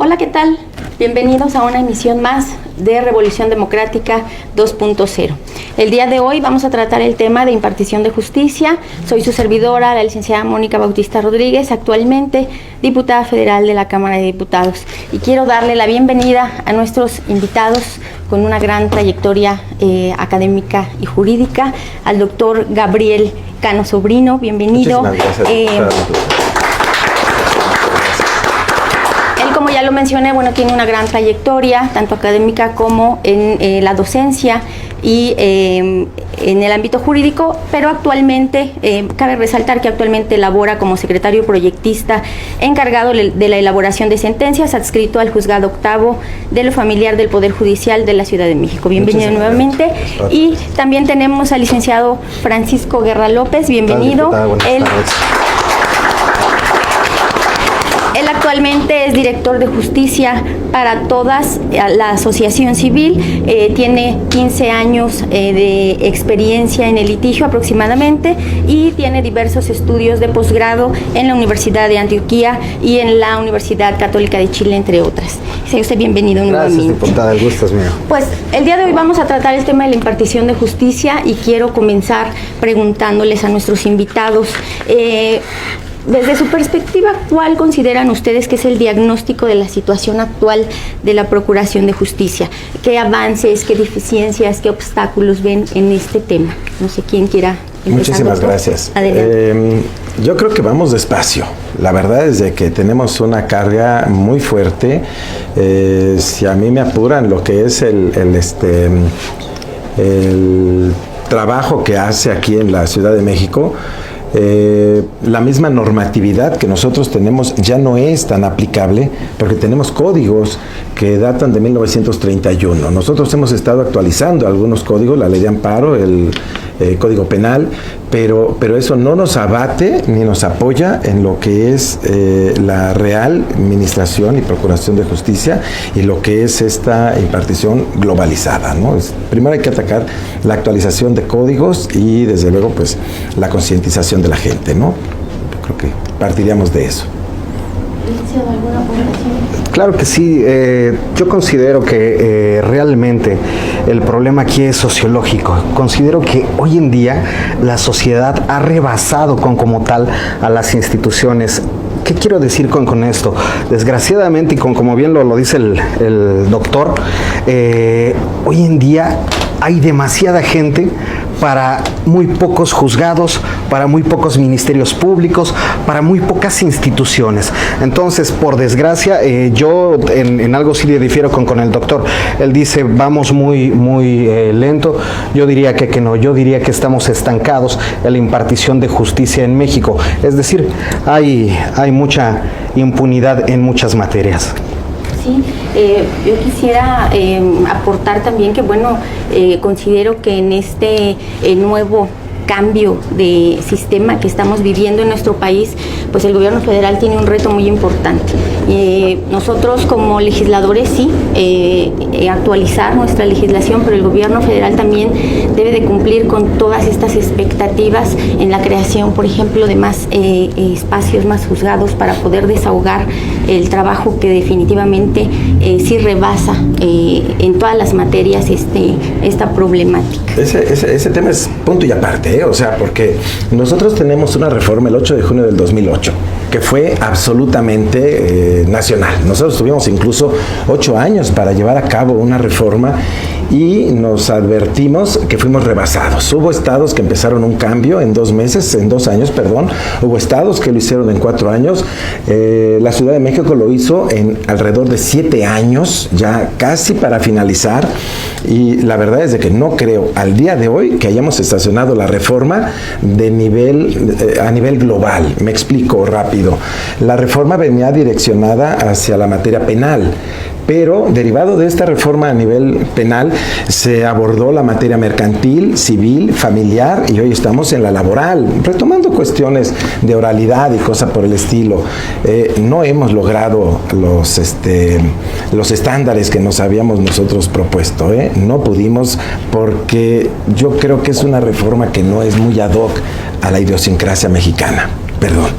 Hola, ¿qué tal? Bienvenidos a una emisión más de Revolución Democrática 2.0. El día de hoy vamos a tratar el tema de impartición de justicia. Soy su servidora, la licenciada Mónica Bautista Rodríguez, actualmente diputada federal de la Cámara de Diputados. Y quiero darle la bienvenida a nuestros invitados con una gran trayectoria académica y jurídica, al doctor Gabriel Cano Sobrino. Bienvenido. Como ya lo mencioné, bueno, tiene una gran trayectoria, tanto académica como en la docencia y en el ámbito jurídico, pero actualmente, cabe resaltar que actualmente labora como secretario proyectista encargado de la elaboración de sentencias, adscrito al Juzgado Octavo de lo Familiar del Poder Judicial de la Ciudad de México. Bienvenido nuevamente. Y también tenemos al licenciado Francisco Guerra López. Bienvenido. Él actualmente es director de Justicia para Todas, la Asociación Civil. Tiene 15 años de experiencia en el litigio aproximadamente y tiene diversos estudios de posgrado en la Universidad de Antioquia y en la Universidad Católica de Chile, entre otras. Sea usted bienvenido nuevamente. Gracias, diputada, el gusto es mío. Pues el día de hoy vamos a tratar el tema de la impartición de justicia y quiero comenzar preguntándoles a nuestros invitados, desde su perspectiva, ¿cuál consideran ustedes que es el diagnóstico de la situación actual de la Procuración de Justicia? ¿Qué avances, qué deficiencias, qué obstáculos ven en este tema? No sé quién quiera empezar. Muchísimas gracias. Adelante. Yo creo que vamos despacio. La verdad es de que tenemos una carga muy fuerte. Si a mí me apuran lo que es el trabajo que hace aquí en la Ciudad de México, la misma normatividad que nosotros tenemos ya no es tan aplicable porque tenemos códigos que datan de 1931. Nosotros hemos estado actualizando algunos códigos, la ley de amparo, el Código Penal, pero eso no nos abate ni nos apoya en lo que es la real administración y procuración de justicia y lo que es esta impartición globalizada, ¿no? Primero hay que atacar la actualización de códigos y desde luego pues la concientización de la gente, ¿no? Creo que partiríamos de eso. ¿Alguna aportación? Claro que sí. Yo considero que realmente el problema aquí es sociológico. Considero que hoy en día la sociedad ha rebasado como tal a las instituciones. ¿Qué quiero decir con esto? Desgraciadamente, y como bien lo dice el doctor, hoy en día hay demasiada gente para muy pocos juzgados, para muy pocos ministerios públicos, para muy pocas instituciones. Entonces, por desgracia, yo en algo sí le difiero con el doctor. Él dice, vamos muy lento. Yo diría que no. Yo diría que estamos estancados en la impartición de justicia en México. Es decir, hay mucha impunidad en muchas materias. Sí, yo quisiera aportar también que, bueno, considero que en este nuevo cambio de sistema que estamos viviendo en nuestro país, pues el gobierno federal tiene un reto muy importante. Nosotros como legisladores sí, actualizar nuestra legislación, pero el gobierno federal también debe de cumplir con todas estas expectativas en la creación, por ejemplo, de más espacios, más juzgados para poder desahogar el trabajo que definitivamente sí rebasa en todas las materias esta problemática. Ese tema es punto y aparte, o sea, porque nosotros tenemos una reforma el 8 de junio del 2008 que fue absolutamente nacional. Nosotros tuvimos incluso 8 años para llevar a cabo una reforma y nos advertimos que fuimos rebasados. Hubo estados que empezaron un cambio en 2 años, hubo estados que lo hicieron en 4 años, la Ciudad de México lo hizo en alrededor de 7 años, ya casi para finalizar, y la verdad es de que no creo al día de hoy que hayamos estacionado la reforma a nivel global. Me explico rápido. La reforma venía direccionada hacia la materia penal, pero derivado de esta reforma a nivel penal se abordó la materia mercantil, civil, familiar y hoy estamos en la laboral, retomando cuestiones de oralidad y cosas por el estilo. No hemos logrado los estándares que nos habíamos nosotros propuesto, no pudimos, porque yo creo que es una reforma que no es muy ad hoc a la idiosincrasia mexicana. Perdón.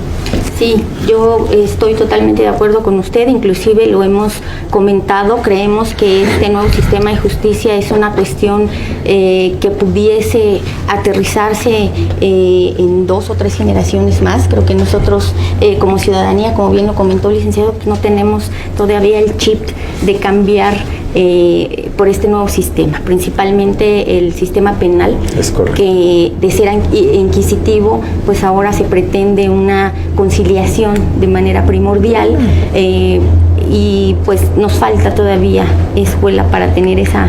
Sí, yo estoy totalmente de acuerdo con usted, inclusive lo hemos comentado, creemos que este nuevo sistema de justicia es una cuestión que pudiese aterrizarse en 2 o 3 generaciones más. Creo que nosotros como ciudadanía, como bien lo comentó el licenciado, pues no tenemos todavía el chip de cambiar por este nuevo sistema, principalmente el sistema penal, que de ser inquisitivo, pues ahora se pretende una conciliación de manera primordial, y pues nos falta todavía escuela para tener esa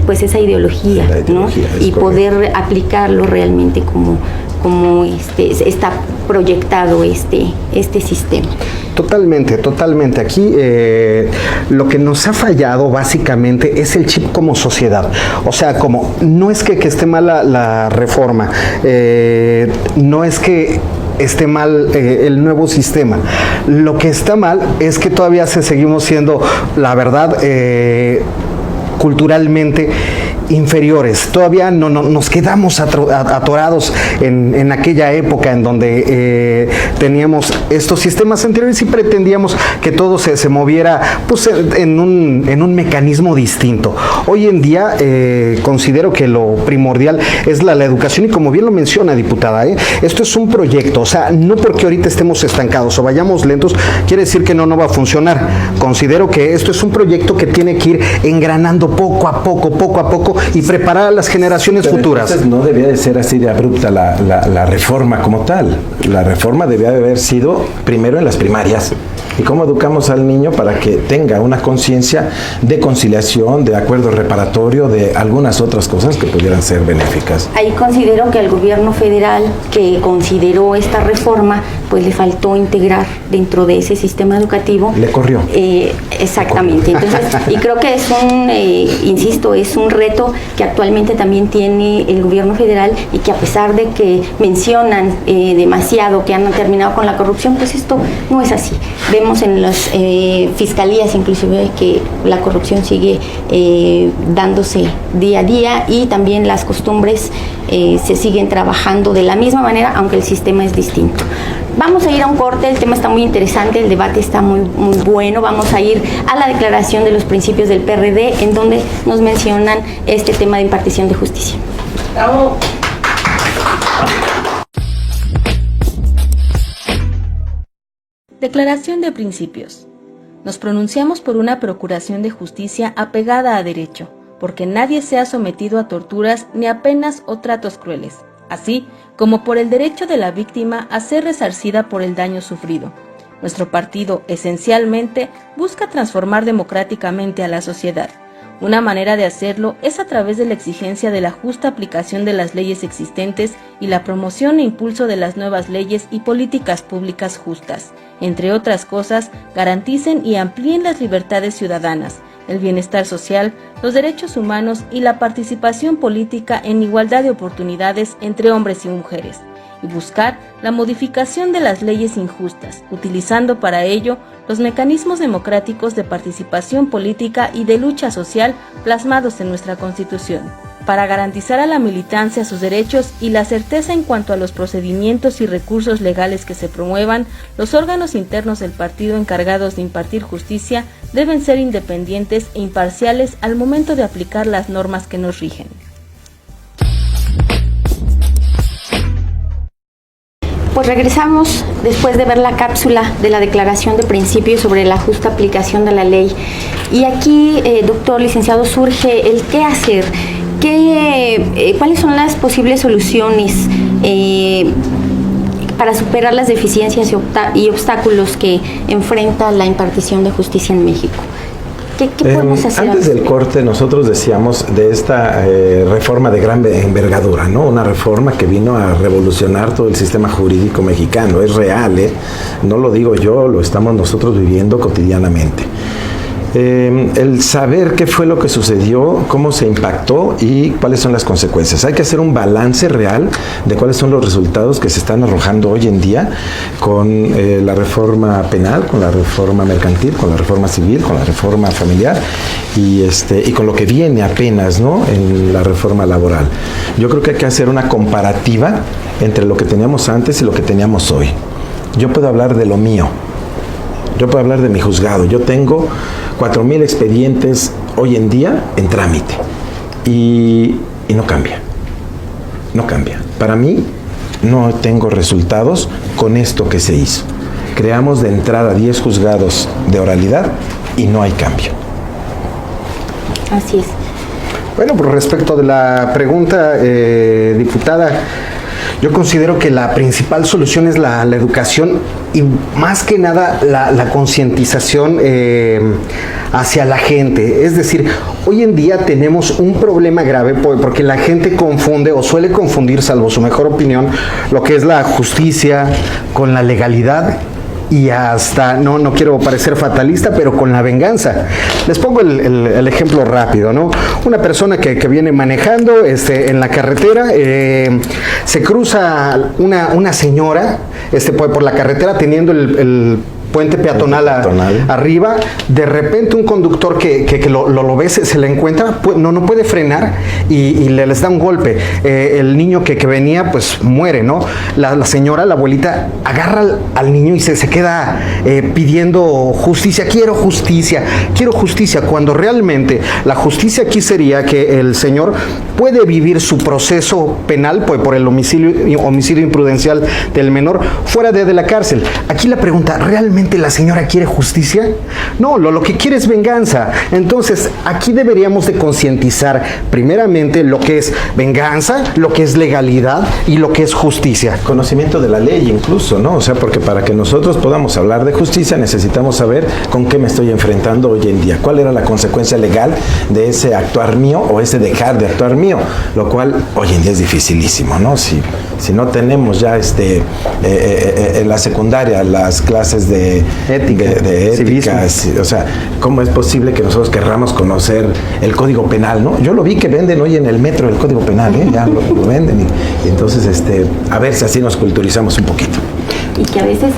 pues esa ideología, ¿no? Y poder aplicarlo realmente como está proyectado este sistema. Totalmente, totalmente. Aquí lo que nos ha fallado básicamente es el chip como sociedad. O sea, como no es que esté mala la reforma, no es que esté mal el nuevo sistema. Lo que está mal es que todavía seguimos siendo, la verdad, culturalmente inferiores. Todavía no nos quedamos atorados en aquella época en donde teníamos estos sistemas anteriores y pretendíamos que todo se moviera pues en un mecanismo distinto. Hoy en día considero que lo primordial es la educación, y como bien lo menciona, diputada, esto es un proyecto. O sea, no porque ahorita estemos estancados o vayamos lentos quiere decir que no va a funcionar. Considero que esto es un proyecto que tiene que ir engranando poco a poco y preparar a las generaciones futuras. Entonces no debía de ser así de abrupta la reforma como tal. La reforma debía de haber sido primero en las primarias. ¿Y cómo educamos al niño para que tenga una conciencia de conciliación, de acuerdo reparatorio, de algunas otras cosas que pudieran ser benéficas? Ahí considero que al gobierno federal, que consideró esta reforma, pues le faltó integrar dentro de ese sistema educativo. Le corrió. Exactamente. Entonces, y creo que es insisto, es un reto que actualmente también tiene el gobierno federal, y que a pesar de que mencionan demasiado que han terminado con la corrupción, pues esto no es así. Vemos en las fiscalías inclusive que la corrupción sigue dándose día a día, y también las costumbres se siguen trabajando de la misma manera, aunque el sistema es distinto. Vamos a ir a un corte, el tema está muy interesante, el debate está muy bueno. Vamos a ir a la declaración de los principios del PRD, en donde nos mencionan este tema de impartición de justicia. ¡Bravo! Declaración de principios. Nos pronunciamos por una procuración de justicia apegada a derecho, porque nadie sea sometido a torturas ni a penas o tratos crueles, así como por el derecho de la víctima a ser resarcida por el daño sufrido. Nuestro partido, esencialmente, busca transformar democráticamente a la sociedad. Una manera de hacerlo es a través de la exigencia de la justa aplicación de las leyes existentes y la promoción e impulso de las nuevas leyes y políticas públicas justas. Entre otras cosas, garanticen y amplíen las libertades ciudadanas, el bienestar social, los derechos humanos y la participación política en igualdad de oportunidades entre hombres y mujeres, y buscar la modificación de las leyes injustas, utilizando para ello los mecanismos democráticos de participación política y de lucha social plasmados en nuestra Constitución, para garantizar a la militancia sus derechos y la certeza en cuanto a los procedimientos y recursos legales que se promuevan. Los órganos internos del partido encargados de impartir justicia deben ser independientes e imparciales al momento de aplicar las normas que nos rigen. Pues regresamos después de ver la cápsula de la Declaración de Principios sobre la justa aplicación de la ley. Y aquí, doctor licenciado, surge el qué hacer. ¿Cuáles son las posibles soluciones para superar las deficiencias y obstáculos que enfrenta la impartición de justicia en México? ¿Qué podemos hacer? Antes del corte nosotros decíamos de esta reforma de gran envergadura, ¿no? Una reforma que vino a revolucionar todo el sistema jurídico mexicano. Es real, no lo digo yo, lo estamos nosotros viviendo cotidianamente. El saber qué fue lo que sucedió, cómo se impactó y cuáles son las consecuencias. Hay que hacer un balance real de cuáles son los resultados que se están arrojando hoy en día con la reforma penal, con la reforma mercantil, con la reforma civil, con la reforma familiar y con lo que viene apenas, ¿no?, en la reforma laboral. Yo creo que hay que hacer una comparativa entre lo que teníamos antes y lo que teníamos hoy. yo puedo hablar de lo mío. Yo puedo hablar de mi juzgado. Yo tengo 4,000 expedientes hoy en día en trámite. Y no cambia. No cambia. Para mí, no tengo resultados con esto que se hizo. Creamos de entrada 10 juzgados de oralidad y no hay cambio. Así es. Bueno, pues respecto de la pregunta, diputada, yo considero que la principal solución es la educación y más que nada la concientización hacia la gente. Es decir, hoy en día tenemos un problema grave porque la gente confunde o suele confundir, salvo su mejor opinión, lo que es la justicia con la legalidad y hasta, no quiero parecer fatalista, pero con la venganza. Les pongo el ejemplo rápido, ¿no? Una persona que viene manejando en la carretera, se cruza una señora por la carretera teniendo el puente peatonal arriba. De repente un conductor que lo ve, se le encuentra, no puede frenar y les da un golpe. El niño que venía pues muere, ¿no? La señora, la abuelita, agarra al niño y se queda pidiendo justicia. Quiero justicia, cuando realmente la justicia aquí sería que el señor puede vivir su proceso penal por el homicidio imprudencial del menor fuera de la cárcel. Aquí la pregunta, ¿realmente la señora quiere justicia? No, lo que quiere es venganza. Entonces, aquí deberíamos de concientizar primeramente lo que es venganza, lo que es legalidad y lo que es justicia. Conocimiento de la ley incluso, ¿no? O sea, porque para que nosotros podamos hablar de justicia necesitamos saber con qué me estoy enfrentando hoy en día. ¿Cuál era la consecuencia legal de ese actuar mío o ese dejar de actuar mío? Lo cual hoy en día es dificilísimo, ¿no? Si no tenemos ya en la secundaria las clases de ética, o sea, ¿cómo es posible que nosotros querramos conocer el Código Penal, ¿no? Yo lo vi que venden hoy en el metro el Código Penal, ya lo venden y entonces a ver si así nos culturizamos un poquito. Y que a veces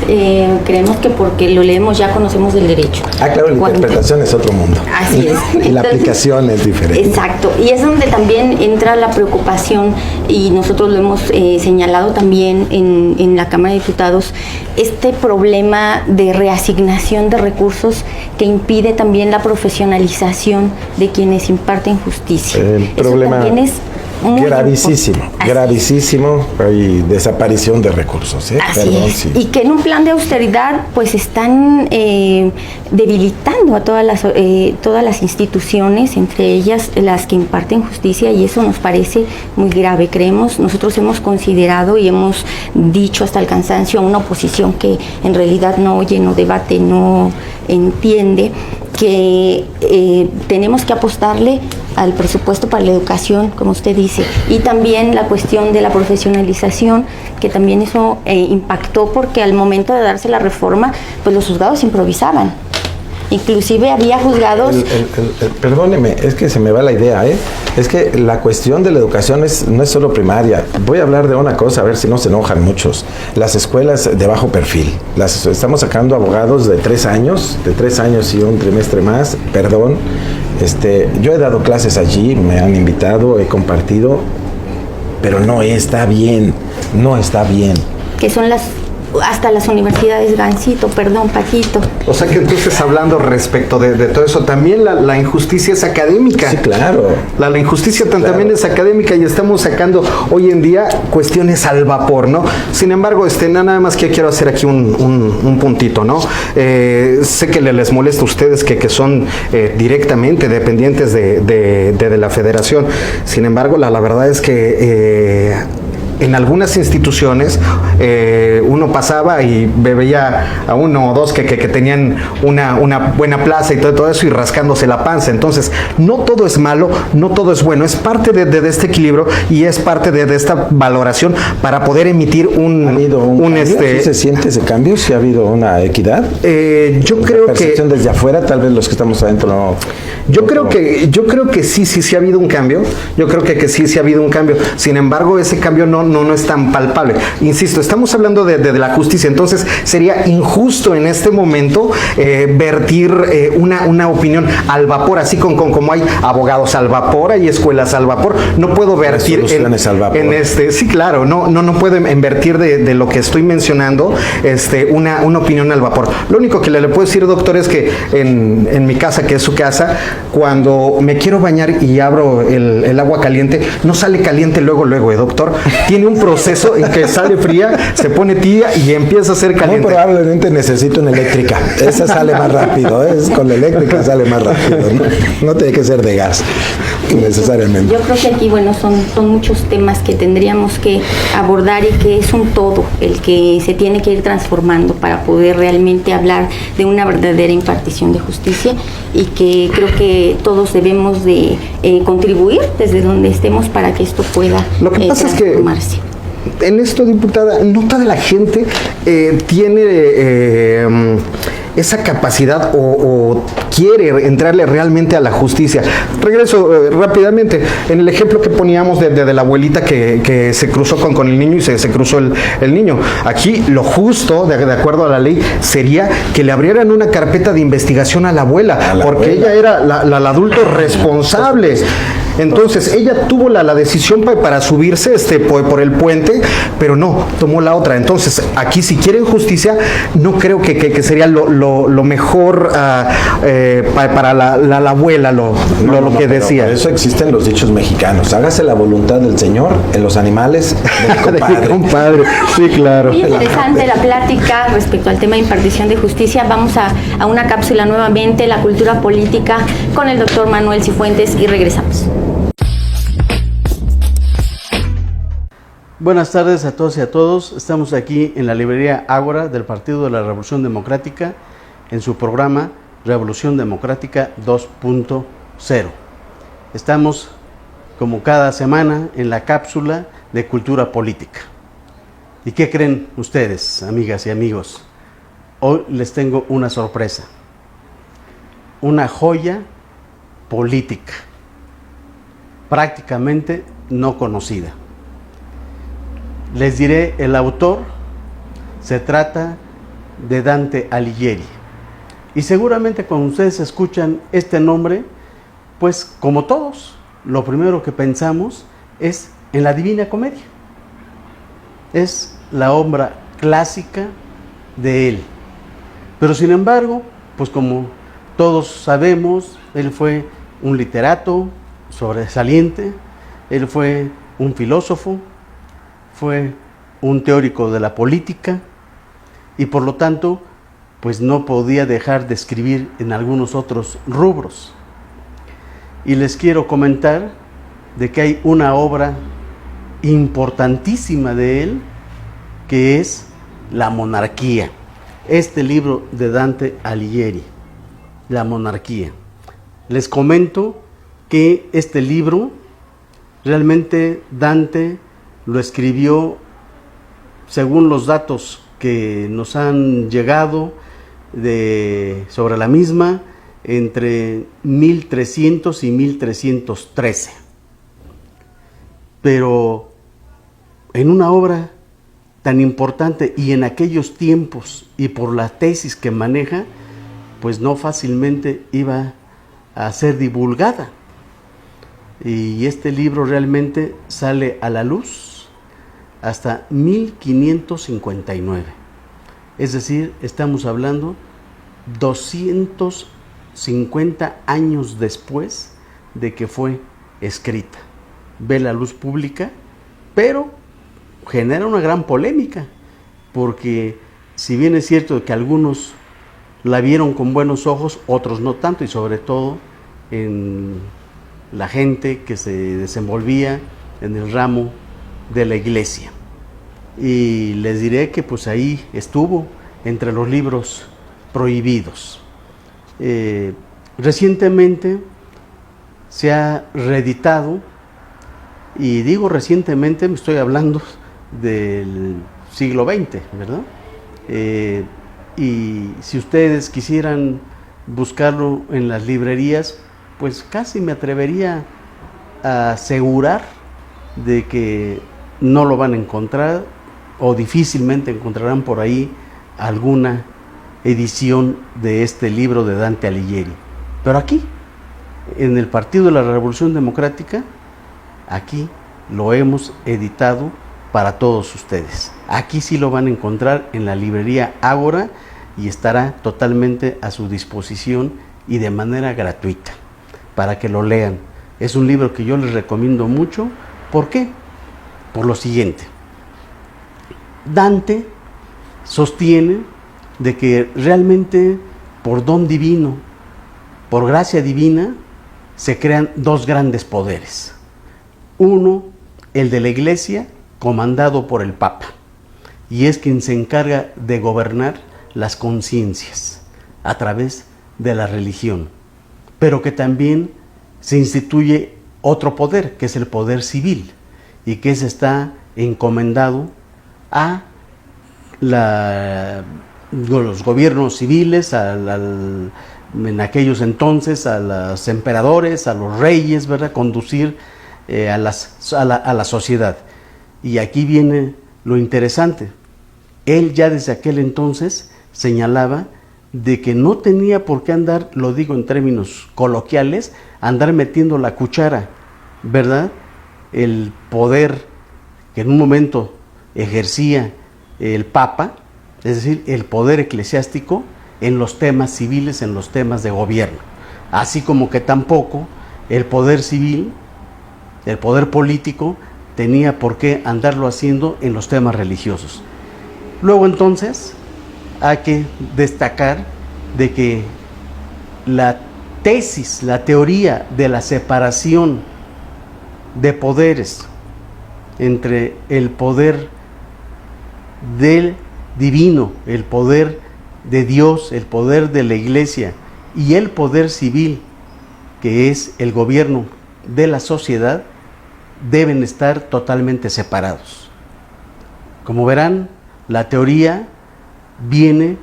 creemos que porque lo leemos ya conocemos del derecho. Claro, la interpretación es otro mundo. Así es. Y la aplicación es diferente. Exacto. Y es donde también entra la preocupación, y nosotros lo hemos señalado también en la Cámara de Diputados, este problema de reasignación de recursos que impide también la profesionalización de quienes imparten justicia. El problema también es gravísimo, hay desaparición de recursos. Así es. Sí. Y que en un plan de austeridad pues están debilitando a todas las instituciones, entre ellas las que imparten justicia, y eso nos parece muy grave. Nosotros hemos considerado y hemos dicho hasta el cansancio a una oposición que en realidad no oye, no debate, no entiende, que tenemos que apostarle al presupuesto para la educación, como usted dice, y también la cuestión de la profesionalización, que también eso impactó, porque al momento de darse la reforma, pues los juzgados improvisaban. Inclusive había juzgados... Perdóneme, es que se me va la idea, Es que la cuestión de la educación no es solo primaria. Voy a hablar de una cosa, a ver si no se enojan muchos. Las escuelas de bajo perfil. Estamos sacando abogados de 3 años y un trimestre más, perdón. Yo he dado clases allí, me han invitado, he compartido, pero no está bien. Que son hasta las universidades, Gancito, perdón, Paquito. O sea que entonces, hablando respecto de todo eso, también la injusticia es académica. Sí, claro. La injusticia también es académica, y estamos sacando hoy en día cuestiones al vapor, ¿no? Sin embargo, nada más que quiero hacer aquí un puntito, ¿no? Sé que les molesta a ustedes que son directamente dependientes de la federación. Sin embargo, la verdad es que en algunas instituciones uno pasaba y veía a uno o dos que tenían una buena plaza y todo eso, y rascándose la panza. Entonces, no todo es malo, no todo es bueno, es parte de este equilibrio y es parte de esta valoración para poder emitir ¿Sí se siente ese cambio? ¿Sí ha habido una equidad? Yo creo que desde afuera, tal vez los que estamos adentro no. Yo creo que sí ha habido un cambio. Yo creo que sí ha habido un cambio. Sin embargo, ese cambio no no es tan palpable. Insisto, estamos hablando de la justicia, entonces sería injusto en este momento vertir una opinión al vapor, así como hay abogados al vapor, hay escuelas al vapor, no puedo vertir en este, sí, claro, no puedo invertir de lo que estoy mencionando una opinión al vapor. Lo único que le puedo decir, doctor, es que en mi casa, que es su casa, cuando me quiero bañar y abro el agua caliente, no sale caliente luego, doctor. Tiene un proceso en que sale fría, se pone tibia y empieza a ser caliente. Muy probablemente necesito una eléctrica. Esa sale más rápido, con la eléctrica sale más rápido. No tiene que ser de gas, necesariamente. Yo creo que aquí, son muchos temas que tendríamos que abordar y que es un todo el que se tiene que ir transformando para poder realmente hablar de una verdadera impartición de justicia, y que creo que todos debemos de contribuir desde donde estemos para que esto pueda Lo que pasa transformarse. Es que en esto, diputada, no toda la gente tiene esa capacidad o quiere entrarle realmente a la justicia. Regreso rápidamente en el ejemplo que poníamos de la abuelita que se cruzó con el niño y se cruzó el niño. Aquí lo justo, de acuerdo a la ley, sería que le abrieran una carpeta de investigación a la abuela, porque ella era la adulto responsable. Entonces ella tuvo la decisión para subirse por el puente, pero no, tomó la otra. Entonces aquí, si quieren justicia, no creo que sería lo mejor para la abuela, lo que decía. Por eso existen los dichos mexicanos: hágase la voluntad del Señor en los animales de mi compadre. Sí, claro. Muy interesante la plática respecto al tema de impartición de justicia. Vamos a una cápsula nuevamente, la cultura política, con el doctor Manuel Cifuentes, y regresamos. Buenas tardes a todos y a todos. Estamos aquí en la librería Ágora del Partido de la Revolución Democrática en su programa Revolución Democrática 2.0. Estamos, como cada semana, en la cápsula de cultura política. ¿Y qué creen ustedes, amigas y amigos? Hoy les tengo una sorpresa, una joya política, prácticamente no conocida. Les diré el autor. Se trata de Dante Alighieri. Y seguramente cuando ustedes escuchan este nombre, pues como todos, lo primero que pensamos es en la Divina Comedia. Es la obra clásica de él. Pero sin embargo, pues como todos sabemos, él fue un literato sobresaliente, él fue un filósofo, fue un teórico de la política, y por lo tanto, pues no podía dejar de escribir en algunos otros rubros. Y les quiero comentar de que hay una obra importantísima de él, que es La Monarquía. Este libro de Dante Alighieri, La Monarquía. Les comento que este libro, realmente Dante lo escribió, según los datos que nos han llegado sobre la misma, entre 1300 y 1313. Pero en una obra tan importante y en aquellos tiempos, y por la tesis que maneja, pues no fácilmente iba a ser divulgada. Y este libro realmente sale a la luz hasta 1559. Es decir, estamos hablando 250 años después de que fue escrita. Ve la luz pública, pero genera una gran polémica, porque si bien es cierto que algunos la vieron con buenos ojos, otros no tanto, y sobre todo en la gente que se desenvolvía en el ramo de la iglesia. Y les diré que pues ahí estuvo entre los libros prohibidos. Recientemente se ha reeditado, y digo recientemente, me estoy hablando del siglo XX, ¿verdad? Y si ustedes quisieran buscarlo en las librerías, pues casi me atrevería a asegurar de que no lo van a encontrar, o difícilmente encontrarán por ahí alguna edición de este libro de Dante Alighieri. Pero aquí, en el Partido de la Revolución Democrática, aquí lo hemos editado para todos ustedes. Aquí sí lo van a encontrar en la librería Ágora y estará totalmente a su disposición y de manera gratuita para que lo lean. Es un libro que yo les recomiendo mucho. ¿Por qué? Por lo siguiente. Dante sostiene de que realmente por don divino, por gracia divina, se crean dos grandes poderes. Uno, el de la Iglesia, comandado por el Papa, y es quien se encarga de gobernar las conciencias a través de la religión, pero que también se instituye otro poder, que es el poder civil, y que ese está encomendado a los gobiernos civiles, en aquellos entonces a los emperadores, a los reyes, ¿verdad? Conducir a la sociedad. Y aquí viene lo interesante. Él ya desde aquel entonces señalaba de que no tenía por qué andar, lo digo en términos coloquiales, andar metiendo la cuchara, ¿verdad? El poder que en un momento ejercía el Papa, es decir, el poder eclesiástico, en los temas civiles, en los temas de gobierno. Así como que tampoco el poder civil, el poder político, tenía por qué andarlo haciendo en los temas religiosos. Luego entonces hay que destacar de que la tesis, la teoría de la separación de poderes entre el poder del divino, el poder de Dios, el poder de la Iglesia y el poder civil, que es el gobierno de la sociedad, deben estar totalmente separados. Como verán, la teoría viene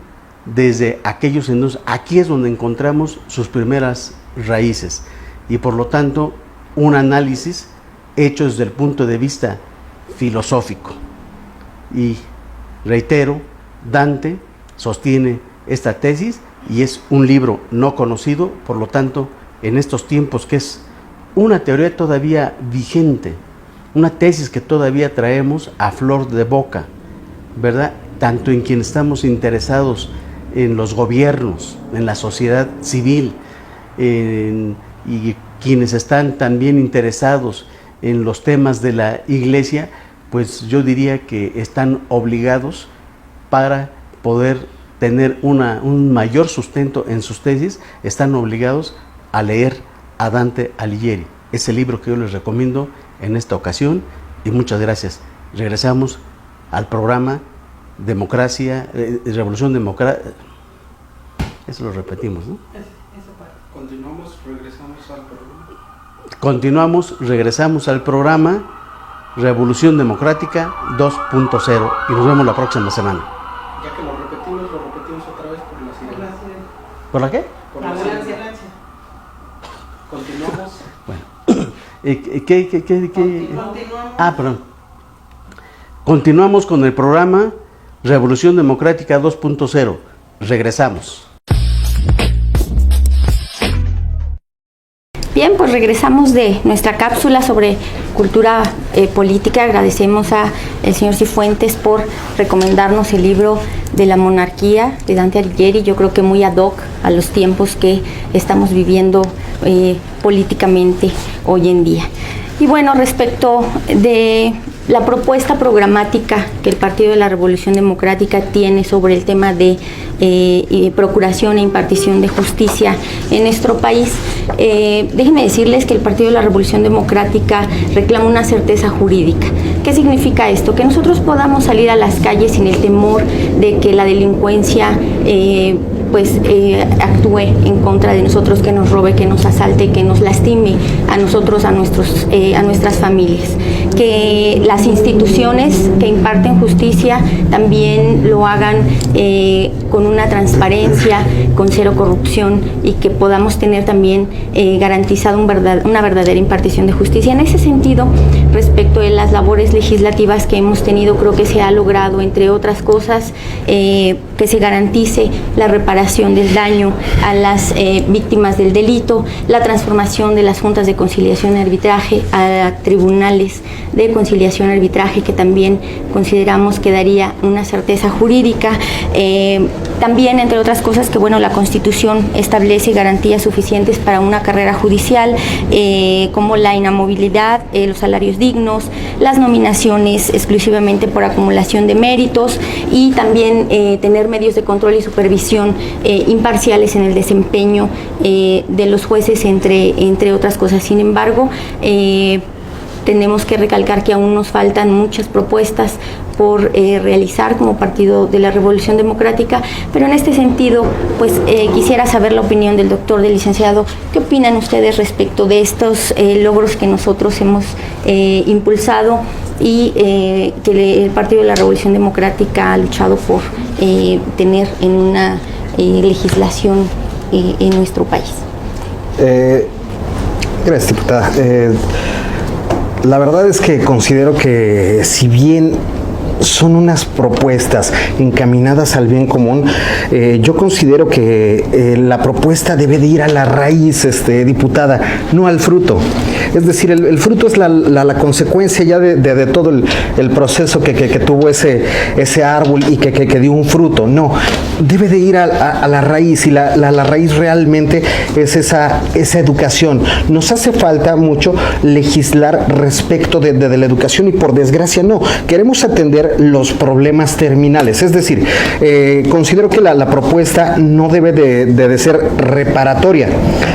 desde aquellos entonces. Aquí es donde encontramos sus primeras raíces y por lo tanto un análisis hecho desde el punto de vista filosófico. Y reitero, Dante sostiene esta tesis y es un libro no conocido, por lo tanto, en estos tiempos que es una teoría todavía vigente, una tesis que todavía traemos a flor de boca, ¿verdad? Tanto en quienes estamos interesados en los gobiernos, en la sociedad civil, y quienes están también interesados en los temas de la Iglesia, pues yo diría que están obligados para poder tener un mayor sustento en sus tesis, están obligados a leer a Dante Alighieri. Es el libro que yo les recomiendo en esta ocasión y muchas gracias. Regresamos al programa Democracia, Revolución Democrática. Eso lo repetimos, ¿no? Continuamos, regresamos al programa. Continuamos, regresamos al programa Revolución Democrática 2.0 y nos vemos la próxima semana. Ya que lo repetimos otra vez por la sirena. ¿Por la qué? Por la sirena. Continuamos. Bueno, perdón. Continuamos con el programa Revolución Democrática 2.0. Regresamos. Bien, pues regresamos de nuestra cápsula sobre cultura política. Agradecemos al señor Cifuentes por recomendarnos el libro de la monarquía de Dante Alighieri. Yo creo que muy ad hoc a los tiempos que estamos viviendo políticamente hoy en día. Y bueno, respecto de la propuesta programática que el Partido de la Revolución Democrática tiene sobre el tema de procuración e impartición de justicia en nuestro país, déjenme decirles que el Partido de la Revolución Democrática reclama una certeza jurídica. ¿Qué significa esto? Que nosotros podamos salir a las calles sin el temor de que la delincuencia actúe en contra de nosotros, que nos robe, que nos asalte, que nos lastime a nosotros, a nuestras familias. que las instituciones que imparten justicia también lo hagan con una transparencia, con cero corrupción, y que podamos tener también garantizado una verdadera impartición de justicia. En ese sentido, respecto de las labores legislativas que hemos tenido, creo que se ha logrado, entre otras cosas, que se garantice la reparación del daño a las víctimas del delito, la transformación de las juntas de conciliación y arbitraje a tribunales de conciliación y arbitraje, que también consideramos que daría una certeza jurídica. También, entre otras cosas, que bueno, la Constitución establece garantías suficientes para una carrera judicial, como la inamovilidad, los salarios dignos, las nominaciones exclusivamente por acumulación de méritos, y también tener medios de control y supervisión imparciales en el desempeño de los jueces, entre otras cosas. Sin embargo, tenemos que recalcar que aún nos faltan muchas propuestas por realizar como Partido de la Revolución Democrática, pero en este sentido, pues quisiera saber la opinión del doctor, del licenciado. ¿Qué opinan ustedes respecto de estos logros que nosotros hemos impulsado y que el Partido de la Revolución Democrática ha luchado por tener en una legislación en nuestro país? Gracias, diputada. La verdad es que considero que, si bien son unas propuestas encaminadas al bien común, yo considero que la propuesta debe de ir a la raíz, diputada, no al fruto. Es decir, el fruto es la consecuencia ya de todo el proceso que tuvo ese árbol y que dio un fruto. No, debe de ir a la raíz, y la raíz realmente es esa educación. Nos hace falta mucho legislar respecto de la educación, y por desgracia no. Queremos atender los problemas terminales. Es decir, considero que la propuesta no debe de ser reparatoria,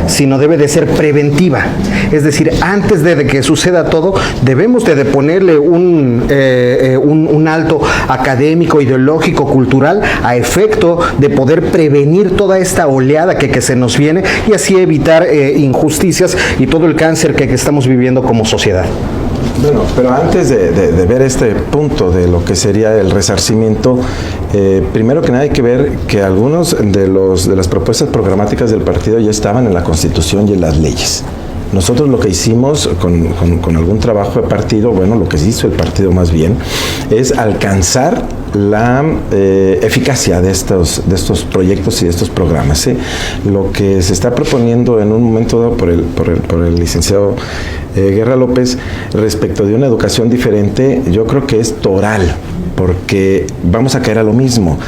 sino debe de ser preventiva. Es decir, antes de que suceda todo, debemos de ponerle un alto académico, ideológico, cultural, a efecto de poder prevenir toda esta oleada que se nos viene, y así evitar injusticias y todo el cáncer que estamos viviendo como sociedad. Bueno, pero antes de ver este punto de lo que sería el resarcimiento, primero que nada hay que ver que algunos de las propuestas programáticas del partido ya estaban en la Constitución y en las leyes. Nosotros lo que hicimos con algún trabajo de partido, bueno, lo que hizo el partido más bien, es alcanzar la eficacia de estos proyectos y de estos programas, ¿sí? Lo que se está proponiendo en un momento dado por el licenciado Guerra López respecto de una educación diferente, yo creo que es toral, porque vamos a caer a lo mismo.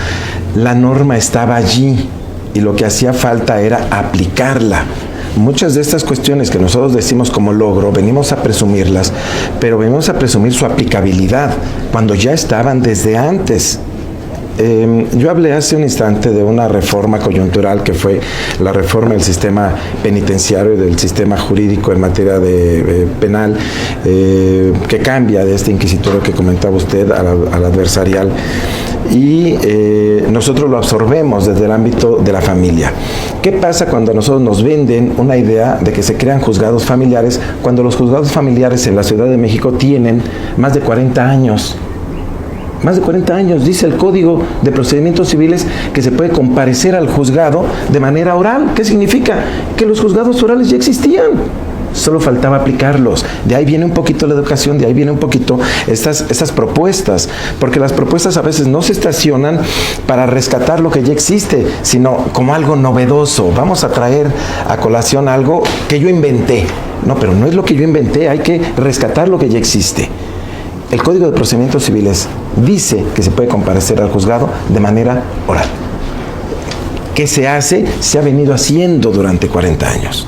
La norma estaba allí y lo que hacía falta era aplicarla. Muchas de estas cuestiones que nosotros decimos como logro, venimos a presumirlas, pero venimos a presumir su aplicabilidad, cuando ya estaban desde antes. Yo hablé hace un instante de una reforma coyuntural que fue la reforma del sistema penitenciario y del sistema jurídico en materia de penal, que cambia de este inquisitorio que comentaba usted al adversarial, y nosotros lo absorbemos desde el ámbito de la familia. ¿Qué pasa cuando a nosotros nos venden una idea de que se crean juzgados familiares, cuando los juzgados familiares en la Ciudad de México tienen más de 40 años? Más de 40 años, dice el Código de Procedimientos Civiles, que se puede comparecer al juzgado de manera oral. ¿Qué significa? Que los juzgados orales ya existían, solo faltaba aplicarlos. De ahí viene un poquito la educación, de ahí viene un poquito estas propuestas, porque las propuestas a veces no se estacionan para rescatar lo que ya existe, sino como algo novedoso. Vamos a traer a colación algo que yo inventé. No, pero no es lo que yo inventé, hay que rescatar lo que ya existe. El Código de Procedimientos Civiles dice que se puede comparecer al juzgado de manera oral. ¿Qué se hace? Se ha venido haciendo durante 40 años.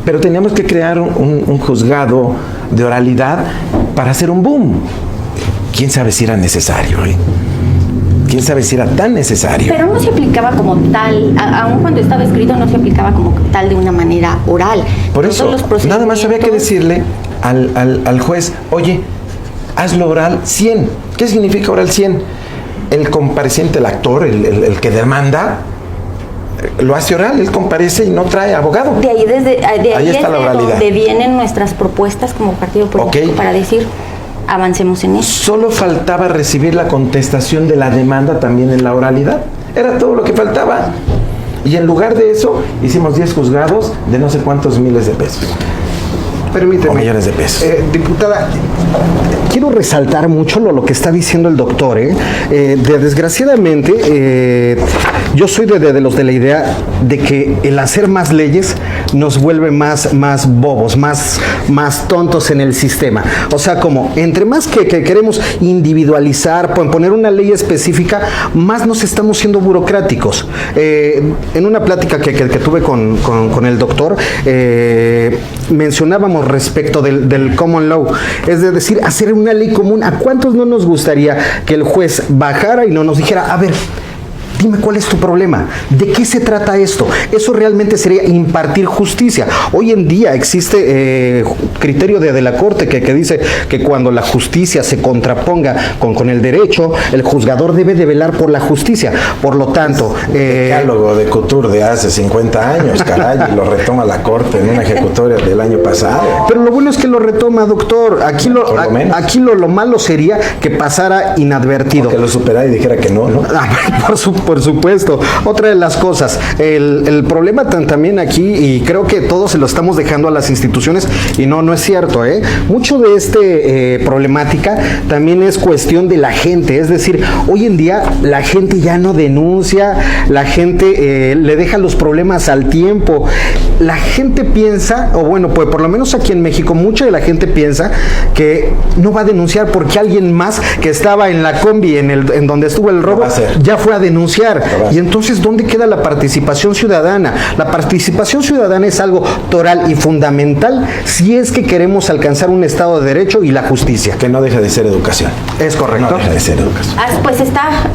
Pero teníamos que crear un juzgado de oralidad para hacer un boom. ¿Quién sabe si era necesario? ¿Quién sabe si era tan necesario? Pero no se aplicaba como tal, aun cuando estaba escrito, no se aplicaba como tal de una manera oral. Por eso, nada más había que decirle al juez, oye, hazlo oral 100. ¿Qué significa oral 100? El compareciente, el actor, el que demanda, lo hace oral, él comparece y no trae abogado. De ahí Ahí está la oralidad. donde vienen nuestras propuestas como partido político para decir, avancemos en eso. Solo faltaba recibir la contestación de la demanda también en la oralidad. Era todo lo que faltaba. Y en lugar de eso, hicimos 10 juzgados de no sé cuántos miles de pesos. Permíteme. O millones de pesos. Diputada, quiero resaltar mucho lo que está diciendo el doctor. Desgraciadamente, yo soy de los de la idea de que el hacer más leyes nos vuelve más bobos, más tontos en el sistema. O sea, como entre más que queremos individualizar, poner una ley específica, más nos estamos siendo burocráticos. En una plática que tuve con el doctor, mencionábamos respecto del common law, es decir, hacer una ley común. ¿A cuántos no nos gustaría que el juez bajara y no nos dijera, a ver, dime cuál es tu problema? ¿De qué se trata esto? Eso realmente sería impartir justicia. Hoy en día existe criterio de la Corte que dice que cuando la justicia se contraponga con el derecho, el juzgador debe de velar por la justicia. Por lo tanto... El decálogo de Couture de hace 50 años, caray, y lo retoma la Corte en una ejecutoria del año pasado. Pero lo bueno es que lo retoma, doctor. Aquí lo malo sería que pasara inadvertido. Que lo superara y dijera que no, ¿no? Por supuesto. Otra de las cosas, el problema también aquí, y creo que todos se lo estamos dejando a las instituciones, y no es cierto, mucho de problemática también es cuestión de la gente. Es decir, hoy en día la gente ya no denuncia, la gente le deja los problemas al tiempo. La gente piensa, o bueno, pues por lo menos aquí en México, mucha de la gente piensa que no va a denunciar porque alguien más que estaba en la combi, en donde estuvo el robo, ya fue a denunciar. Y entonces, ¿dónde queda la participación ciudadana? La participación ciudadana es algo toral y fundamental si es que queremos alcanzar un Estado de Derecho y la justicia. Que no deja de ser educación. Es correcto. No deja de ser educación. Pues está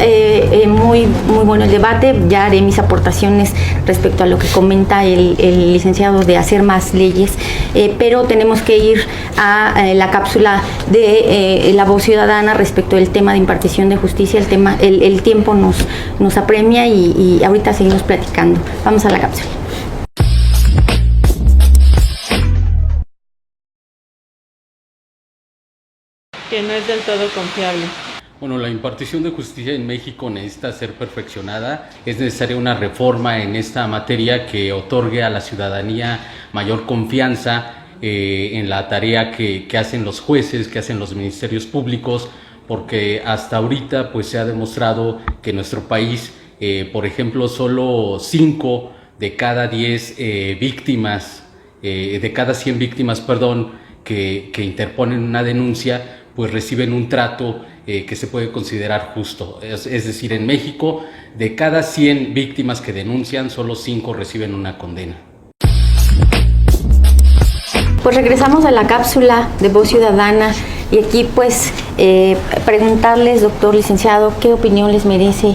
muy bueno el debate. Ya haré mis aportaciones respecto a lo que comenta el licenciado de hacer más leyes, pero tenemos que ir a la cápsula de la voz ciudadana respecto del tema de impartición de justicia. El tiempo nos apremia y ahorita seguimos platicando. Vamos a la cápsula. Que no es del todo confiable. Bueno, la impartición de justicia en México necesita ser perfeccionada. Es necesaria una reforma en esta materia que otorgue a la ciudadanía mayor confianza en la tarea que hacen los jueces, que hacen los ministerios públicos, porque hasta ahorita pues se ha demostrado que en nuestro país, por ejemplo, solo 5 de cada 10 víctimas, de cada 100 víctimas, que interponen una denuncia, pues reciben un trato que se puede considerar justo. Es decir, en México, de cada 100 víctimas que denuncian, solo 5 reciben una condena. Pues regresamos a la cápsula de Voz Ciudadana y aquí pues preguntarles, doctor licenciado, qué opinión les merece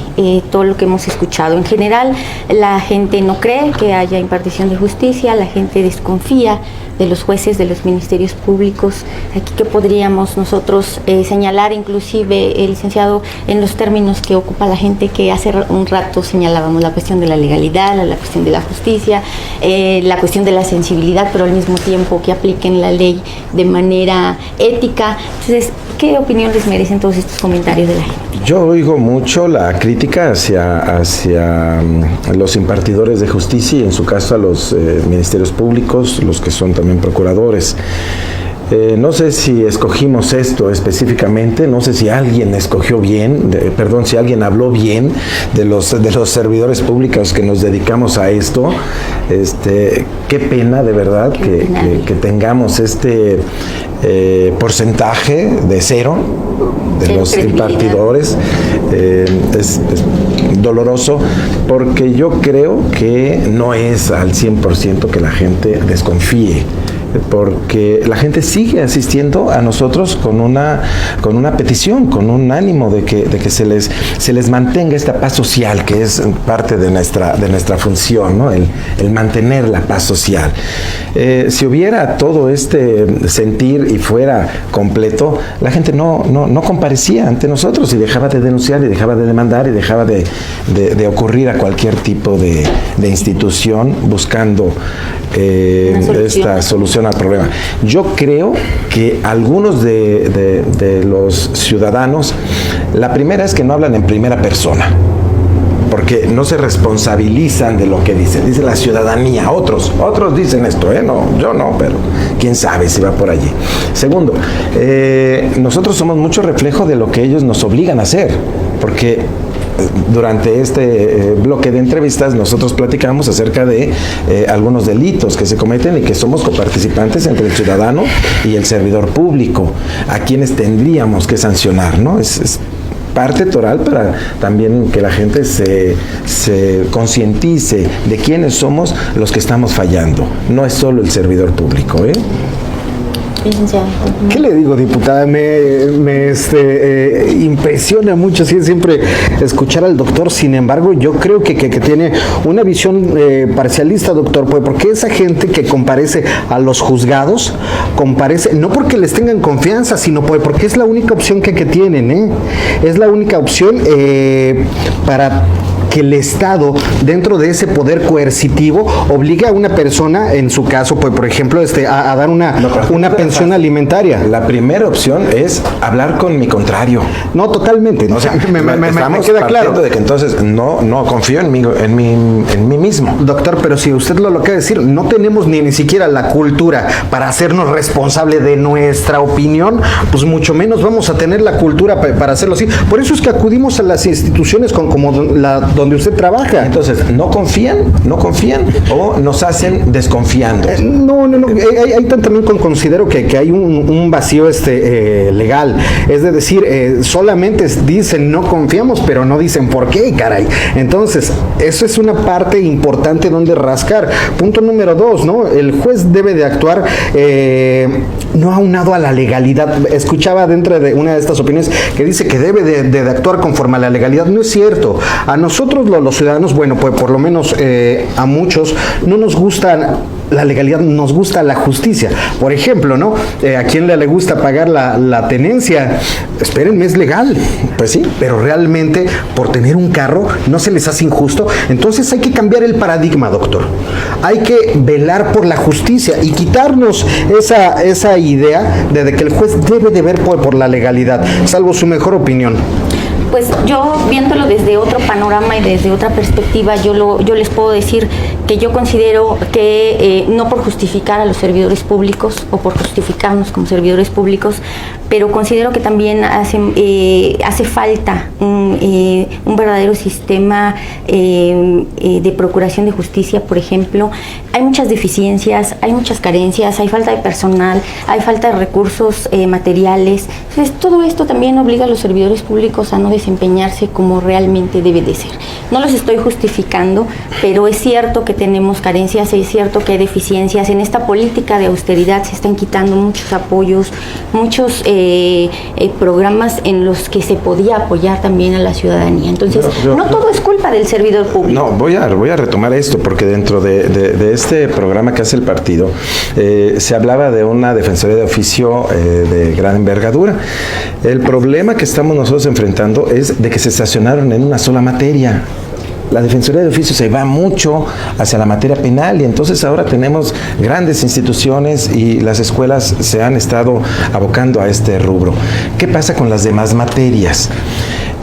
todo lo que hemos escuchado. En general, la gente no cree que haya impartición de justicia, la gente desconfía de los jueces, de los ministerios públicos. Aquí que podríamos nosotros señalar, inclusive, licenciado, en los términos que ocupa la gente, que hace un rato señalábamos la cuestión de la legalidad, la cuestión de la justicia, la cuestión de la sensibilidad, pero al mismo tiempo que apliquen la ley de manera ética. Entonces, ¿qué opinión les merecen todos estos comentarios de la gente? Yo oigo mucho la crítica hacia los impartidores de justicia y en su caso a los ministerios públicos, los que son también procuradores. No sé si escogimos esto específicamente, no sé si alguien escogió bien, si alguien habló bien de los servidores públicos que nos dedicamos a esto. Qué pena de verdad que tengamos este porcentaje de 0 de los impartidores. Es doloroso porque yo creo que no es al 100% que la gente desconfíe porque la gente sigue asistiendo a nosotros con una petición, con un ánimo de que se les mantenga esta paz social, que es parte de nuestra función, ¿no? El mantener la paz social. Si hubiera todo este sentir y fuera completo, la gente no comparecía ante nosotros y dejaba de denunciar y dejaba de demandar y dejaba de ocurrir a cualquier tipo de institución buscando esta solución al problema. Yo creo que algunos de los ciudadanos, la primera es que no hablan en primera persona, porque no se responsabilizan de lo que dicen. Dice la ciudadanía, otros dicen esto, no, yo no, pero quién sabe si va por allí. Segundo, nosotros somos mucho reflejo de lo que ellos nos obligan a hacer, porque durante este bloque de entrevistas nosotros platicamos acerca de algunos delitos que se cometen y que somos coparticipantes entre el ciudadano y el servidor público, a quienes tendríamos que sancionar, ¿no? Es parte toral para también que la gente se concientice de quiénes somos los que estamos fallando. No es solo el servidor público, ¿Qué le digo, diputada? Me impresiona mucho siempre escuchar al doctor. Sin embargo, yo creo que tiene una visión parcialista, doctor, pues porque esa gente que comparece a los juzgados, comparece no porque les tengan confianza, sino porque es la única opción que tienen, es la única opción para que el Estado, dentro de ese poder coercitivo, obligue a una persona, en su caso, pues por ejemplo, a dar una pensión alimentaria. La primera opción es hablar con mi contrario. No, totalmente. O sea, me queda claro de que entonces no confío en mí mismo. Doctor, pero si usted lo acaba de decir, no tenemos ni siquiera la cultura para hacernos responsable de nuestra opinión, pues mucho menos vamos a tener la cultura para hacerlo así. Por eso es que acudimos a las instituciones como donde usted trabaja. Entonces, ¿no confían o nos hacen desconfiando? No. Ahí también considero que hay un vacío legal. Es de decir, solamente dicen no confiamos, pero no dicen por qué, caray. Entonces, eso es una parte importante donde rascar. Punto número 2, ¿no? El juez debe de actuar no aunado a la legalidad. Escuchaba dentro de una de estas opiniones que dice que debe de actuar conforme a la legalidad. No es cierto. A nosotros los ciudadanos, bueno, pues por lo menos a muchos no nos gusta la legalidad, nos gusta la justicia. Por ejemplo, ¿no? ¿A quién le gusta pagar la tenencia? Espérenme, es legal. Pues sí, pero realmente por tener un carro no se les hace injusto. Entonces hay que cambiar el paradigma, doctor. Hay que velar por la justicia y quitarnos esa idea de que el juez debe de ver por la legalidad, salvo su mejor opinión. Pues yo, viéndolo desde otro panorama y desde otra perspectiva, yo les puedo decir que yo considero que no por justificar a los servidores públicos o por justificarnos como servidores públicos, pero considero que también hace falta un verdadero sistema de procuración de justicia. Por ejemplo, hay muchas deficiencias, hay muchas carencias, hay falta de personal, hay falta de recursos materiales. Entonces, todo esto también obliga a los servidores públicos a no desempeñarse como realmente debe de ser. No los estoy justificando, pero es cierto que tenemos carencias, es cierto que hay deficiencias. En esta política de austeridad se están quitando muchos apoyos, muchos programas en los que se podía apoyar también a la ciudadanía. Entonces, no todo es culpa del servidor público. No, voy a retomar esto, porque dentro de este programa que hace el partido, se hablaba de una defensoría de oficio de gran envergadura. El problema que estamos nosotros enfrentando es de que se estacionaron en una sola materia. La Defensoría de Oficio se va mucho hacia la materia penal y entonces ahora tenemos grandes instituciones y las escuelas se han estado abocando a este rubro. ¿Qué pasa con las demás materias?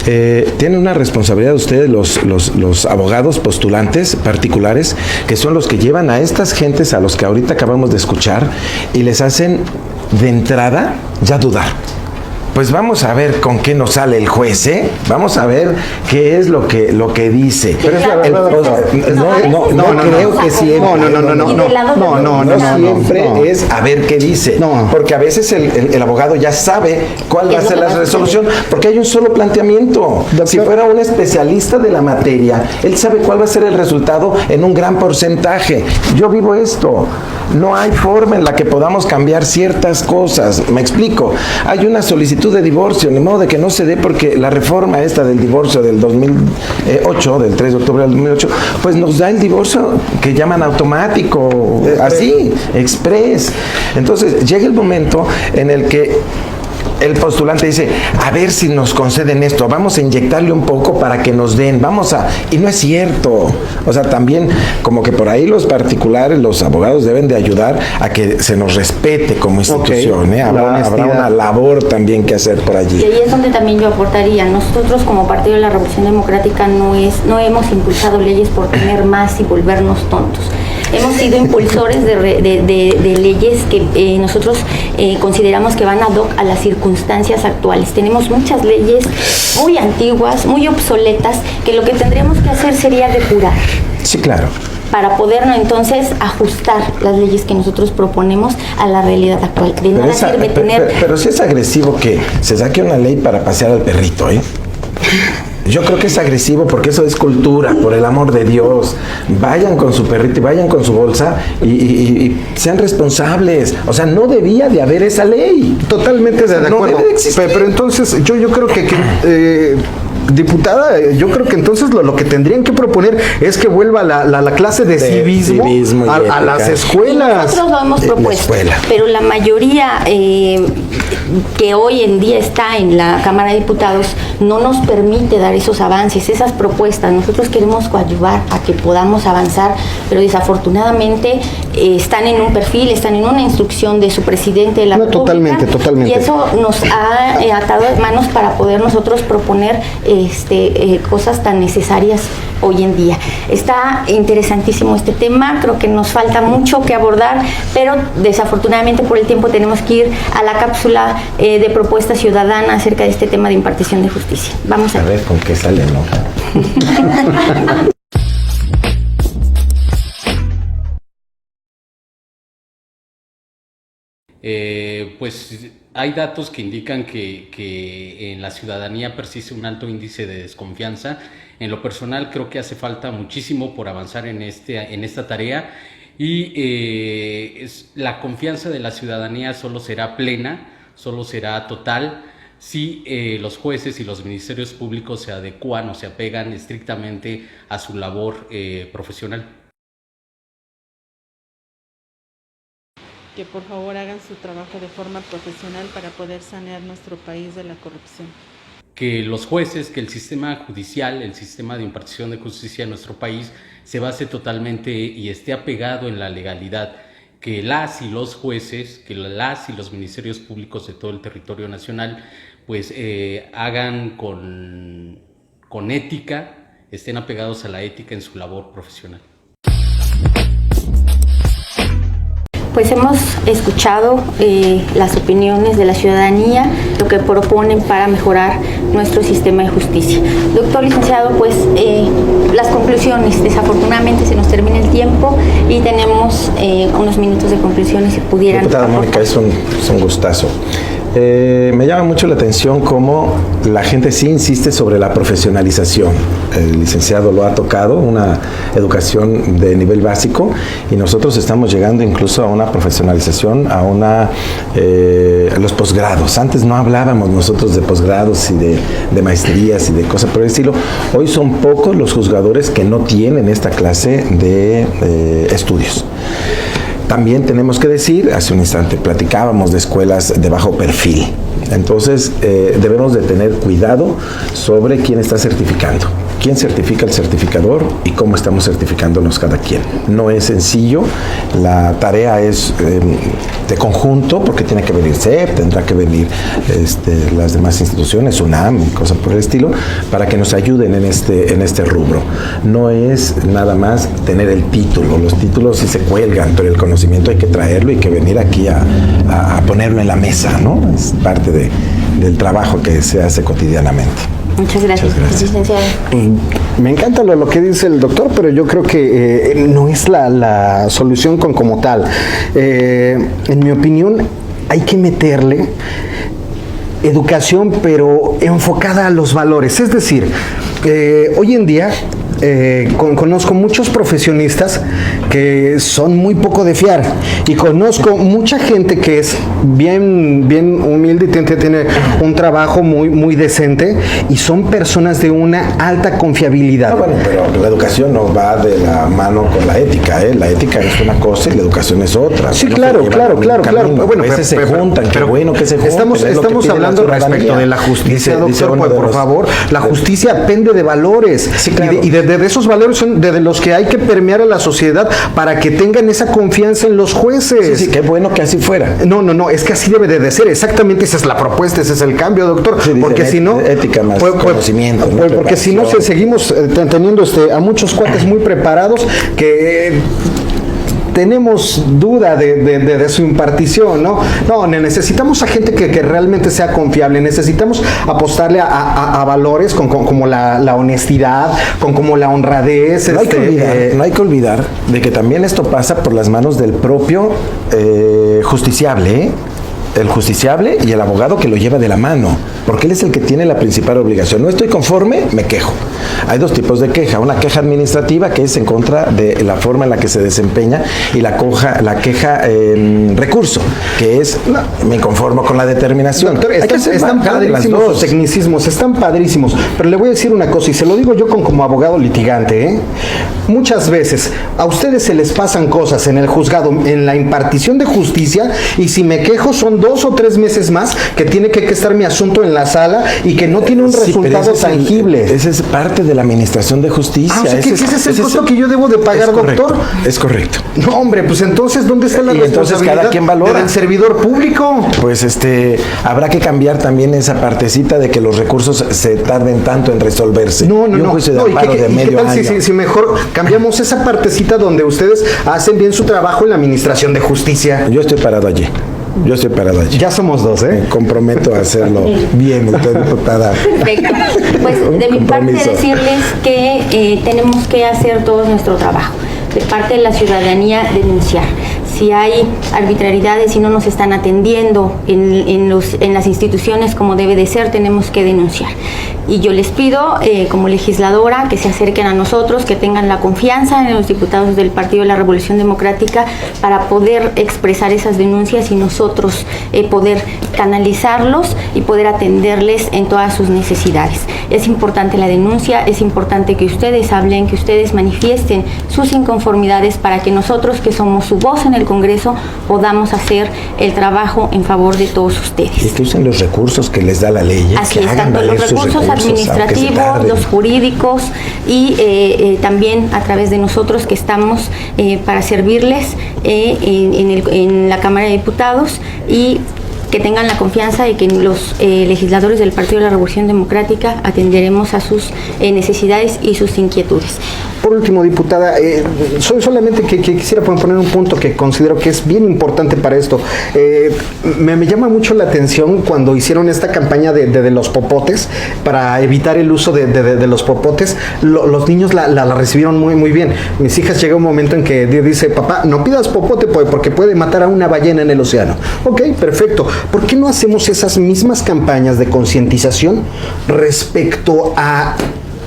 Tienen una responsabilidad ustedes, los abogados postulantes particulares, que son los que llevan a estas gentes a los que ahorita acabamos de escuchar y les hacen de entrada ya dudar. pues vamos a ver con qué nos sale el juez, ¿eh? Vamos a ver qué es lo que dice. Pero es la verdad, no creo que siempre. No siempre es a ver qué dice. No. Porque a veces el abogado ya sabe cuál va a ser la resolución, porque hay un solo planteamiento. Si fuera un especialista de la materia, él sabe cuál va a ser el resultado en un gran porcentaje. Yo vivo esto. No hay forma en la que podamos cambiar ciertas cosas. Me explico. Hay una solicitud de divorcio, de modo de que no se dé, porque la reforma esta del divorcio del 2008, del 3 de octubre del 2008, pues nos da el divorcio que llaman automático, así, express. Entonces, llega el momento en el que el postulante dice, a ver si nos conceden esto, vamos a inyectarle un poco para que nos den, y no es cierto. O sea, también como que por ahí los particulares, los abogados deben de ayudar a que se nos respete como institución, ¿eh? Habrá una labor también que hacer por allí. Y ahí es donde también yo aportaría, nosotros como Partido de la Revolución Democrática no hemos impulsado leyes por tener más y volvernos tontos. Hemos sido impulsores de leyes que nosotros consideramos que van ad hoc a las circunstancias actuales. Tenemos muchas leyes muy antiguas, muy obsoletas, que lo que tendríamos que hacer sería depurar. Sí, claro. Para poder entonces ajustar las leyes que nosotros proponemos a la realidad actual. De nada sirve tener... Pero sí es agresivo que se saque una ley para pasear al perrito, ¿eh? Yo creo que es agresivo porque eso es cultura, por el amor de Dios. Vayan con su perrito y vayan con su bolsa y sean responsables. O sea, no debía de haber esa ley. Totalmente de acuerdo. No debe de existir. Pero entonces yo creo que diputada, yo creo que entonces lo que tendrían que proponer es que vuelva la clase de civismo a las escuelas. Nosotros lo hemos propuesto, pero la mayoría que hoy en día está en la Cámara de Diputados no nos permite dar esos avances, esas propuestas. Nosotros queremos coadyuvar a que podamos avanzar, pero desafortunadamente están en un perfil, están en una instrucción de su presidente de la República. Totalmente. Y eso nos ha atado de manos para poder nosotros proponer cosas tan necesarias hoy en día. Está interesantísimo este tema, creo que nos falta mucho que abordar, pero desafortunadamente por el tiempo tenemos que ir a la cápsula de propuesta ciudadana acerca de este tema de impartición de justicia. Vamos a ver con qué sale, ¿no? Pues hay datos que indican que en la ciudadanía persiste un alto índice de desconfianza. En lo personal creo que hace falta muchísimo por avanzar en esta tarea y la confianza de la ciudadanía solo será plena, solo será total si los jueces y los ministerios públicos se adecúan o se apegan estrictamente a su labor profesional. Que por favor hagan su trabajo de forma profesional para poder sanear nuestro país de la corrupción. Que los jueces, que el sistema judicial, el sistema de impartición de justicia en nuestro país se base totalmente y esté apegado en la legalidad. Que las y los jueces, que las y los ministerios públicos de todo el territorio nacional, pues hagan con ética, estén apegados a la ética en su labor profesional. Pues hemos escuchado las opiniones de la ciudadanía, lo que proponen para mejorar nuestro sistema de justicia. Doctor licenciado, pues las conclusiones, desafortunadamente se nos termina el tiempo y tenemos unos minutos de conclusiones si pudieran. Diputada Mónica, es un gustazo. Me llama mucho la atención cómo la gente sí insiste sobre la profesionalización. El licenciado lo ha tocado, una educación de nivel básico, y nosotros estamos llegando incluso a una profesionalización, a los posgrados. Antes no hablábamos nosotros de posgrados y de maestrías y de cosas por el estilo. Hoy son pocos los juzgadores que no tienen esta clase de estudios. También tenemos que decir, hace un instante platicábamos de escuelas de bajo perfil. Entonces debemos de tener cuidado sobre quién está certificando. quién certifica el certificador y cómo estamos certificándonos cada quien. No es sencillo, la tarea es de conjunto, porque tiene que venir CEP, tendrá que venir las demás instituciones, UNAM y cosas por el estilo, para que nos ayuden en este rubro. No es nada más tener el título, los títulos sí se cuelgan, pero el conocimiento hay que traerlo y que venir aquí a ponerlo en la mesa, ¿no? Es parte del trabajo que se hace cotidianamente. Muchas gracias, licenciado. Me encanta lo que dice el doctor, pero yo creo que no es la solución como tal. En mi opinión, hay que meterle educación, pero enfocada a los valores. Es decir, hoy en día conozco muchos profesionistas que son muy poco de fiar, y conozco mucha gente que es bien humilde y tiene un trabajo muy decente, y son personas de una alta confiabilidad. Bueno, pero la educación no va de la mano con la ética, ¿eh? La ética es una cosa y la educación es otra. Sí, no claro. Bueno, a veces se juntan, qué bueno que se juntan. Estamos hablando respecto de la justicia, doctor, por favor. La justicia depende de valores, sí, claro. y de esos valores son de los que hay que permear a la sociedad para que tengan esa confianza en los jueces. Sí, qué bueno que así fuera. No, es que así debe de ser. Exactamente, esa es la propuesta, ese es el cambio, doctor. Sí, porque si no, ética más conocimiento, porque si no seguimos teniendo a muchos cuates muy preparados que tenemos duda de su impartición, ¿no? No, necesitamos a gente que realmente sea confiable, necesitamos apostarle a valores como la honestidad, como la honradez. No hay que olvidar de que también esto pasa por las manos del propio justiciable, ¿eh? El justiciable y el abogado que lo lleva de la mano, porque él es el que tiene la principal obligación. No estoy conforme, me quejo. Hay dos tipos de queja: una queja administrativa, que es en contra de la forma en la que se desempeña, y la queja recurso, que es me inconformo con la determinación. Doctor, están padrísimos los tecnicismos, están padrísimos, pero le voy a decir una cosa, y se lo digo yo como abogado litigante, ¿eh? Muchas veces a ustedes se les pasan cosas en el juzgado, en la impartición de justicia, y si me quejo son 2 o 3 meses más que tiene que estar mi asunto en la sala y que no tiene un resultado tangible. Esa es parte de la administración de justicia. O sea, ese es el costo que yo debo de pagar, doctor. Es correcto. No, hombre, pues entonces, ¿dónde está la responsabilidad cada quien valora del servidor público? Pues habrá que cambiar también esa partecita de que los recursos se tarden tanto en resolverse. No. ¿Qué tal si mejor cambiamos esa partecita donde ustedes hacen bien su trabajo en la administración de justicia? Yo estoy parado allí. Ya somos 2, ¿eh? Me comprometo a hacerlo bien, usted, diputada. Perfecto. Pues de mi parte decirles que tenemos que hacer todo nuestro trabajo. De parte de la ciudadanía, denunciar. Si hay arbitrariedades y no nos están atendiendo en las instituciones como debe de ser, tenemos que denunciar. Y yo les pido, como legisladora, que se acerquen a nosotros, que tengan la confianza en los diputados del Partido de la Revolución Democrática para poder expresar esas denuncias y nosotros poder canalizarlos y poder atenderles en todas sus necesidades. Es importante la denuncia, es importante que ustedes hablen, que ustedes manifiesten sus inconformidades para que nosotros, que somos su voz en el Congreso, podamos hacer el trabajo en favor de todos ustedes. Y que usen los recursos que les da la ley. Así es, tanto los recursos administrativos, los jurídicos y también a través de nosotros que estamos para servirles en la Cámara de Diputados, y que tengan la confianza de que los legisladores del Partido de la Revolución Democrática atenderemos a sus necesidades y sus inquietudes. Por último, diputada, solamente que quisiera poner un punto que considero que es bien importante para esto. Me llama mucho la atención cuando hicieron esta campaña de los popotes, para evitar el uso de los popotes. Los niños la recibieron muy bien. Mis hijas, llega un momento en que dice: papá, no pidas popote porque puede matar a una ballena en el océano. Ok, perfecto. ¿Por qué no hacemos esas mismas campañas de concientización respecto a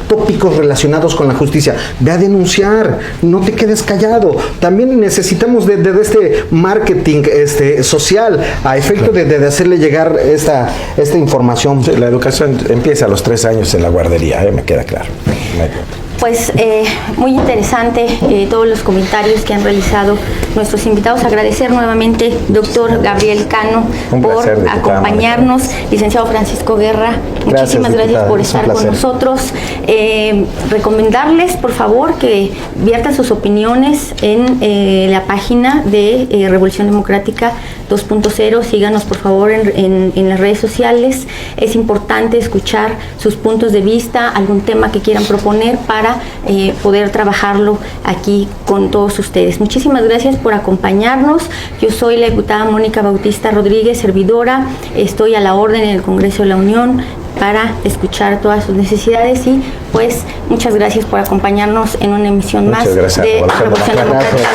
tópicos relacionados con la justicia? Ve a denunciar, no te quedes callado. También necesitamos de este marketing social a efecto de hacerle llegar esta información. Sí, la educación empieza a los 3 años en la guardería, me queda claro. pues muy interesante todos los comentarios que han realizado nuestros invitados. Agradecer nuevamente, doctor Gabriel Cano, por acompañarnos. Licenciado Francisco Guerra, muchísimas gracias por estar con nosotros. Recomendarles, por favor, que viertan sus opiniones en la página de Revolución Democrática 2.0. Síganos, por favor, en las redes sociales. Es importante escuchar sus puntos de vista, algún tema que quieran proponer para poder trabajarlo aquí con todos ustedes. Muchísimas gracias por acompañarnos. Yo soy la diputada Mónica Bautista Rodríguez, servidora. Estoy a la orden en el Congreso de la Unión para escuchar todas sus necesidades y pues muchas gracias por acompañarnos en una emisión más de Revolución Democrática.